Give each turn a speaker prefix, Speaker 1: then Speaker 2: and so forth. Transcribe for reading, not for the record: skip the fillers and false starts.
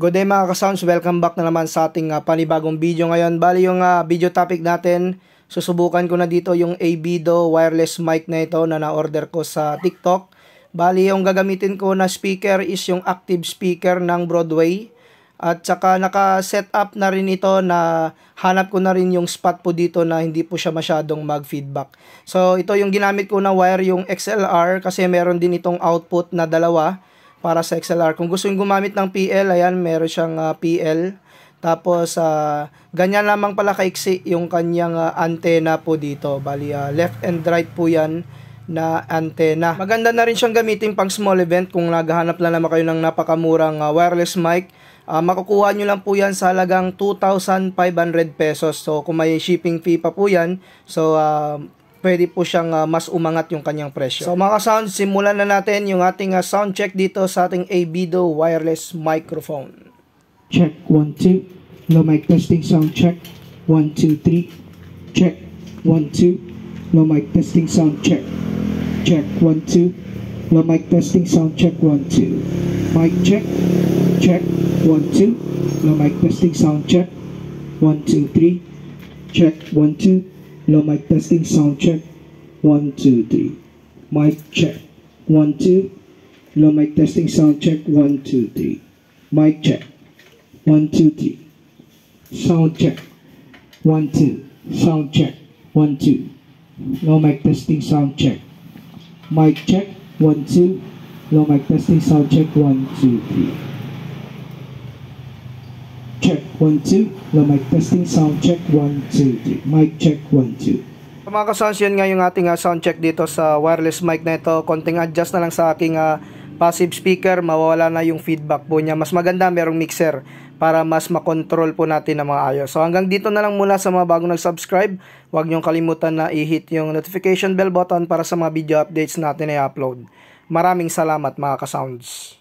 Speaker 1: Good day mga ka-sounds, welcome back na naman sa ating panibagong video ngayon. Bali yung video topic natin, susubukan ko na dito yung Abido wireless mic na ito na na-order ko sa TikTok. Bali yung gagamitin ko na speaker is yung active speaker ng Broadway. At saka naka-set up na rin ito na hanap ko na rin yung spot po dito na hindi po siya masyadong mag-feedback. So ito yung ginamit ko na wire, yung XLR, kasi meron din itong output na dalawa para sa XLR. Kung gusto yung gumamit ng PL, ayan, meron siyang PL. Tapos, ganyan lamang pala kaiksi yung kanyang antenna po dito. Bali, left and right po yan na antenna. Maganda na rin siyang gamitin pang small event kung naghahanap lang naman kayo ng napakamurang wireless mic. Makukuha nyo lang po yan sa halagang 2,500 pesos. So, kung may shipping fee pa po yan, so, pwede po siyang mas umangat yung kanyang presyo. So mga ka-sound, simulan na natin yung ating sound check dito sa ating Abido wireless microphone.
Speaker 2: Check 1 2. Low mic testing sound check 1 2 3. Check 1 2. Low mic testing sound check. Check 1 2. Low mic testing sound check 1 2. Mic check. Check 1 2. Low mic testing sound check 1 2 3. Check 1 2. Low mic testing sound check 1 2 3. Mic check 1 2. Low mic testing sound check 1 2 3. Mic check 1 2 3. Sound check 1 2. Sound check 1 2. Low mic testing sound check. Mic check 1 2. Low mic testing sound check 1 2 3. Check 1 2. Low mic testing sound check 1 2 3. Mic check 1 2.
Speaker 1: Mga ka-sounds, yun nga yung ating sound check dito sa wireless mic na ito. Konting adjust na lang sa aking passive speaker, mawawala na yung feedback po niya. Mas maganda merong mixer para mas makontrol po natin ang mga ayos. So hanggang dito na lang muna sa mga bagong nag-subscribe. Huwag niyong kalimutan na i-hit yung notification bell button para sa mga video updates natin na i-upload. Maraming salamat mga ka-sounds.